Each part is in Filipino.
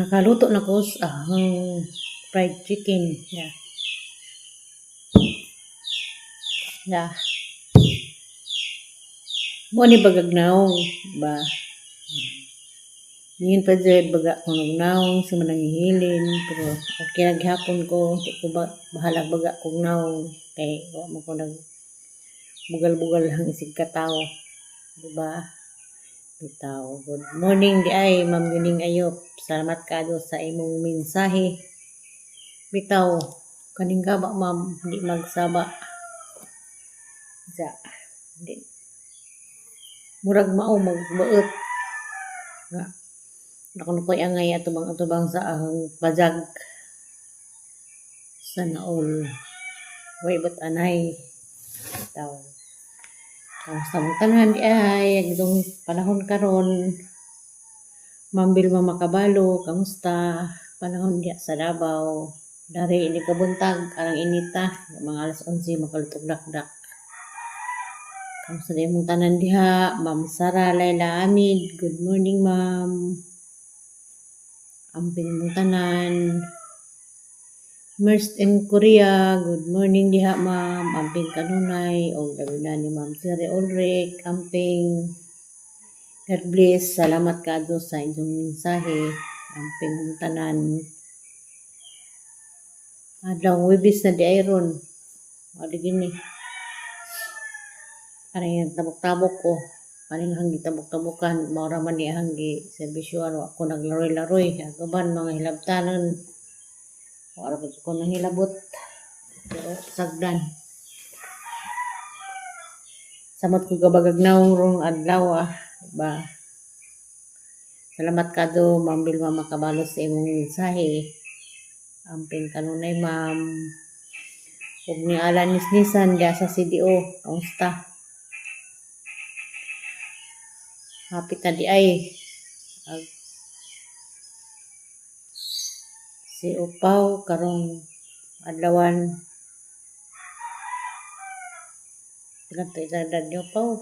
Nakaluto na ko sa fried chicken. Yeah. Yeah. Mo ni bagagnaw ba? Ngayon pa dyan baga ko nagnaw sa manangihilin pero okay naghapon ko di ko ba bahala baga kong naw kay wa mo ko nag bugal-bugal hang isig ka tao. Diba? Bitaw. Good morning di ay Ma'am Yuning Ayop. Salamat kado sa imong mensahe. Bitaw, kaning gaba ma'am, di magsaba. Ja. Di. Murag mao magbuot. Nga. Nakuno ko'y angay atubang sa ahong pajag. Sana all. Way but anay. Bitaw. Kamusta mong tanan di ay, agdong panahon karon. Mambil Makabalo, kamusta? Panahon diya sa Davao. Dari ini kabuntag, arang inita, mga alas 11 makalutog dakdak. Kamusta di mong tanan diha? Ma'am Sara Laila Amid, good morning ma'am. Amping mong tanan. Immersed in Korea, good morning diha ma'am. Amping kanunay, o gabi na ni ma'am Siri Ulrich, amping. God bless, salamat kado sa inyong mensahe. Amping mong tanan. Adlaw wibis na di ayron. Adi gini. Parang yung tabok-tabok ko. Parang hanggi tabok-tabokan. Maura man ni hanggi. Servisyo ano ako naglaroy-laroy. Agaban mga hilabtanan. Wala ko nang hilabot. Pero sagdan. Samot ko gabagagnaw rong adlaw Diba? Salamat kado Mambil Makabalo sa imong mensahe. Amping kanunay ma'am. Ug ni Alan Nisnisan diya sa CDO. Kamusta? Hapit na di ay. Si Upaw karong adlawan. Ilan to edad ni Upaw?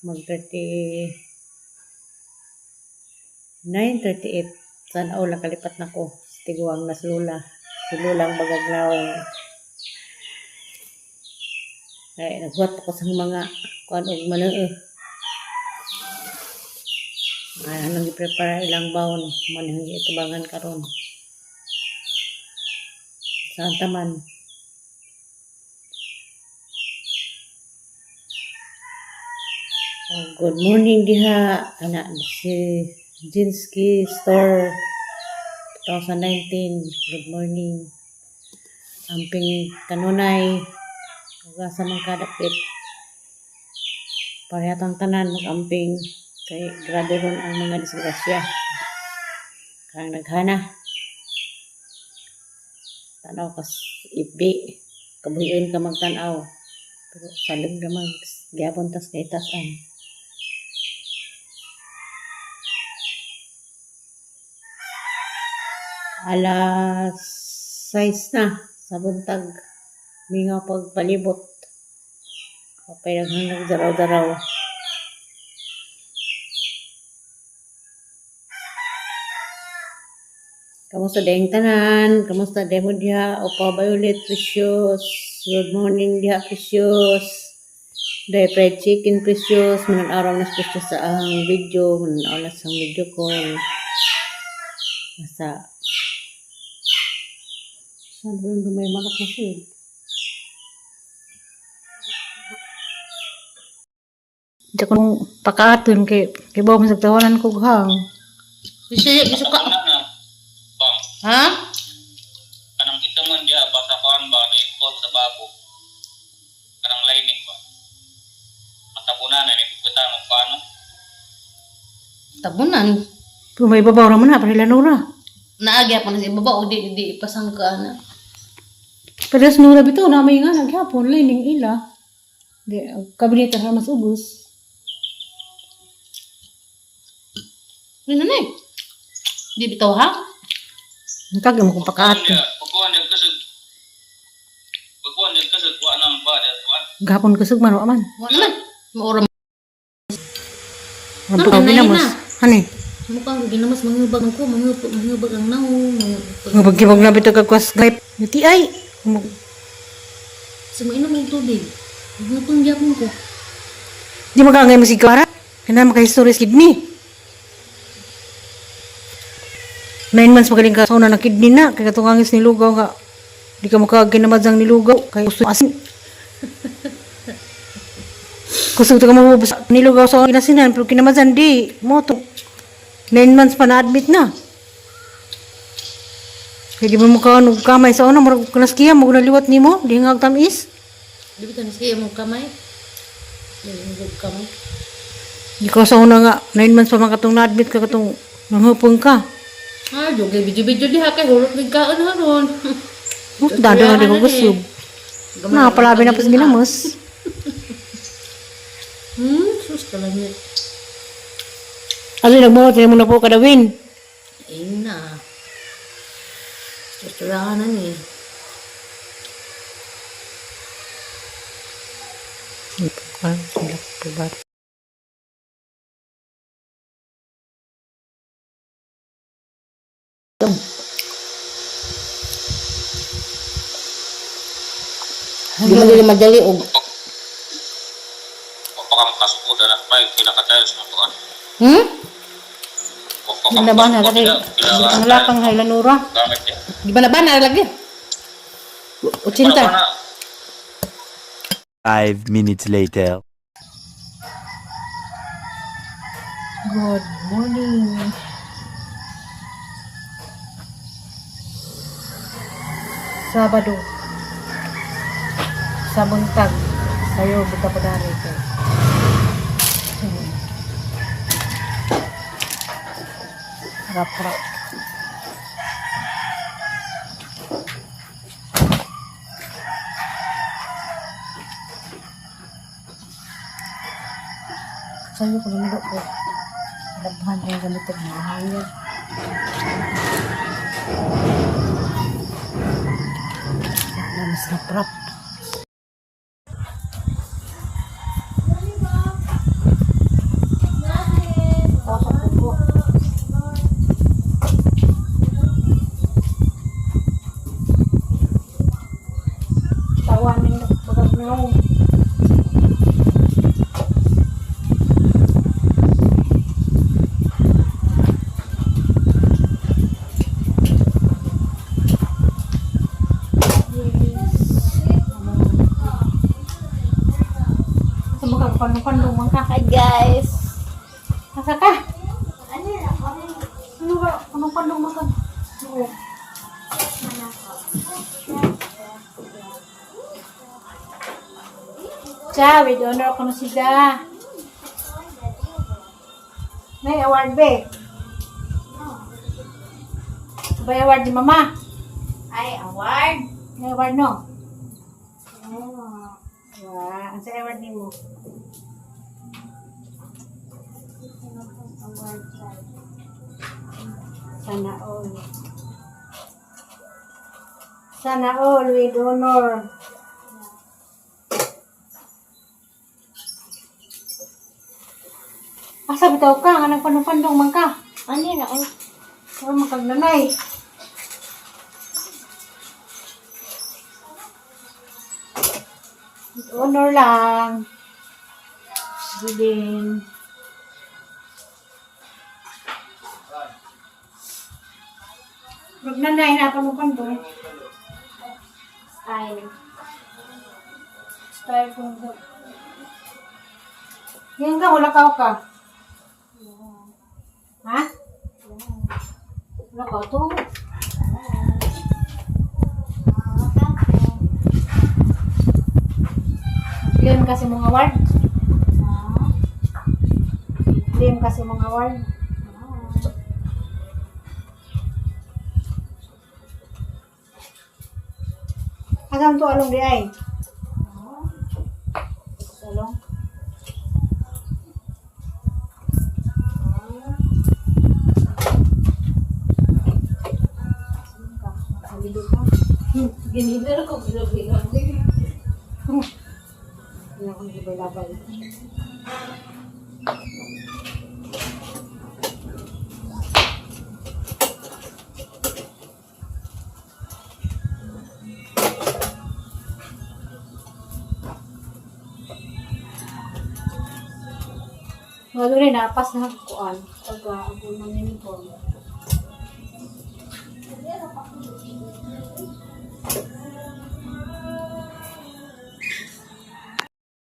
Mag 39, 38. Sana all nakalipat na ko. Tiguang na si Lula. Si Lulang bagaglaw. Kaya naghuwat ako sa mga kuan og manoo. Anong i-prepare ilang baon. Manang itubangan karon. Saan taman? Oh, good morning diha. Ana si Jinsky Store 2019. Good morning. Amping kanunay. Ugasa man kadapit. Parehitang tanan mag-amping. Kay grabe ron ang mga disgrasya. Kang naghana. Tanaw kas ibi. Kabuhiin ka magtanaw. Pero salig naman. Giyapon tas kay tasan. Alas 6 na sa buntag. Mingaw pagpalibot. Kapay naghanggang daraw-daraw. Kamusta dayang tanan? Kamusta demo diha? Opa Violet Precious. Good morning diha Precious. Day fried chicken Precious. Manan araw na Precious sa ang video. Manan araw na sa video ko. Masa saan doon may malak na siya? Diyan ko nung pakaatun kay bawa masagtawanan ko hang. Bisa ka. Ha? Kanang kita man dia basa kuan ba ni ko sa babo. Kanang lining ba. Matabunan ni kita mo paano? Tabunan. Pero may babaw naman na para nura. Naagya pa na si babaw di ipasang ka na. Pero sa nura bitaw na may nga naghapon lining ila. Di kabineta sa mas ubos. Ano na eh? Di bitaw ha? Nagkagay mo kung pakaatun. Pagkuan dia kasud wa nang ba dia kuan. Gapon kusog man wa man. Wala naman. Maura Ang pagkaw na mas. Hani? Mukhang ginamas mangubag ko, mangubag ang naong. Nga pagkibag na bito kagwas gripe. Yuti ay. Sa mainom ng tubig. Ngapang gyapon ko. Di magangay mo sigara. Kaya makahistory sa kidney. 9 months magaling ka sa una ng kidney na. Kaya katungangis nilugaw nga. Di ka makaginamadang nilugaw. Kaya gusto asin. Gusto ka mabubos nilugaw sa kinasinan. Pero kinamadang di. Moto. 9 months pa na-admit na. Kaya di mo kamay sa una. Marag kanaskiya. Magunaliwat ni mo. Di nga agtamis. Di ba tanis kaya mong kamay? Nalingog kamay. Ikaw sa una nga. 9 months pa man katong na-admit ka katong nanghupong ka. Ah, dugay video-video diha kay hulot ng kaon haron. Dado nga di ko gusto. Nakapalabi na po sa ginamos. Sus ka lang yun. Ano nagmawat mo na po kadawin? Ayun na. Tutulangan na ni. Di madali og. Pagpakamkas po na may pinakatayo sa mga kuan. Laban na kasi ang lapang haylanura. Gamit niya. Di ba na ba na lagi? 80. 5 minutes later. Good morning. Sabado. Sa buntag. Sayo, buta pa dari ko. Harap-harap. Sayo ko lumilo ko. Labhan ko yung gamit ng mga hangin. Mas naprap. Tawanin na pagkagnaw. Pandong man ka. Hi guys. Asa ka? Ano ba? Anong pandong man ka? Oo. Cha, with honor ako na siya. May award be. Sabay award ni mama. Ay, award. May award no? Wah, ang sa award ni mo. Sana all. Sana all with honor. Asa bitaw ka? Nga nagpanong-pandong man ka. Ano na ay? Para makagnanay. With honor lang. Gudin. Magnanay na panong-pandong. Style. Style kung ito. Yan ka, wala ka. Ha? Wala ka to. Claim kasi mga award. Claim kasi mga award. Asam to along di ay? Along. Ginidar ko bilog-bilog. Hindi ako nagibay-labay. Wala rin, napas na kuan. Pag ako ng uniform.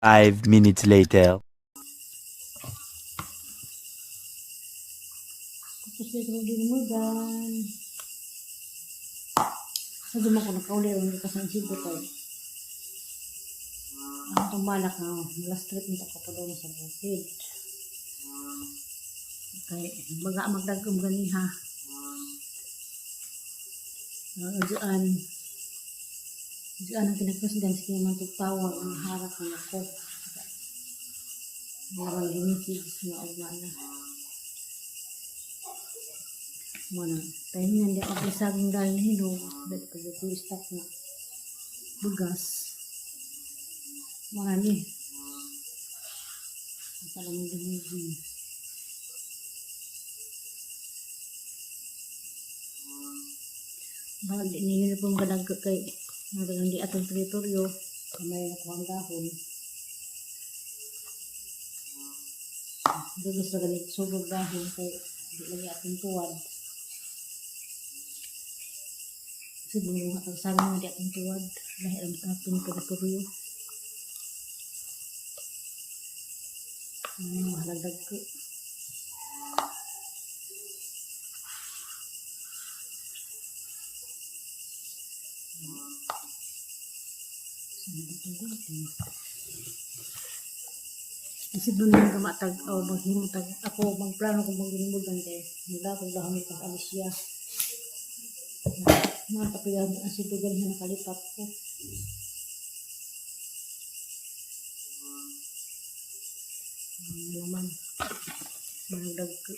5 minutes later. Tapos dito din mo dan. Sa duma ko nakauli ang kasan sibo tayo. Ang tumbalak na last trip nito ko pa doon sa bukid. Okay, baga magdagom gani ha. Diyan ang pinagpasdan sa kanyang tugtawag ang harap ng ako. Marang limited na umana. Muna, tayo nga di ako isaging dahil na hilong. Dahil pag ito yung stock na bugas. Muna ni. Masalang dumugin. Bakit di niyo pong kadag kay nadagang di atong teritoryo kamay na kuhang dahon. Dugis na ganit sulog dahon kay di lagi atong tuwad. Kasi bunga ang sabi nga di atong tuwad dahil ang atong teritoryo. Mahaladag ko. Isip mo naman kamatag o maghimutag ako magplano kung maghimutan kay mula kong dahon ito sa Alicia. Natapiyan ang situgan na nakalipat ko. Naman malagdag ko.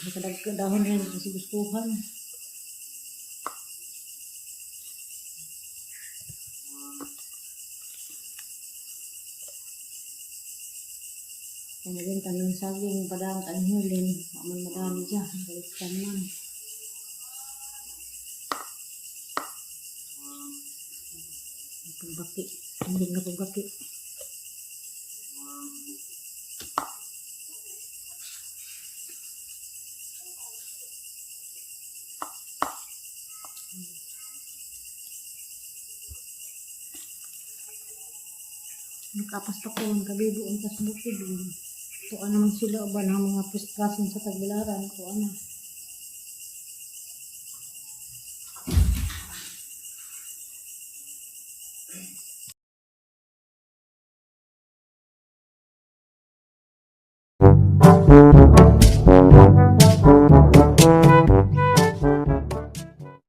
Nakadag ko dahon rin kasi gustuhan. Kaya naging tanong saging padang kanhulin, maman madami dyan, nagalitan man. Pagbaki, hindi nga pagbaki. Nakapas pa ko ang kabibo ang tas bukid. Tuan naman sila ba ng mga frustrasin sa tagbilaran ko ana.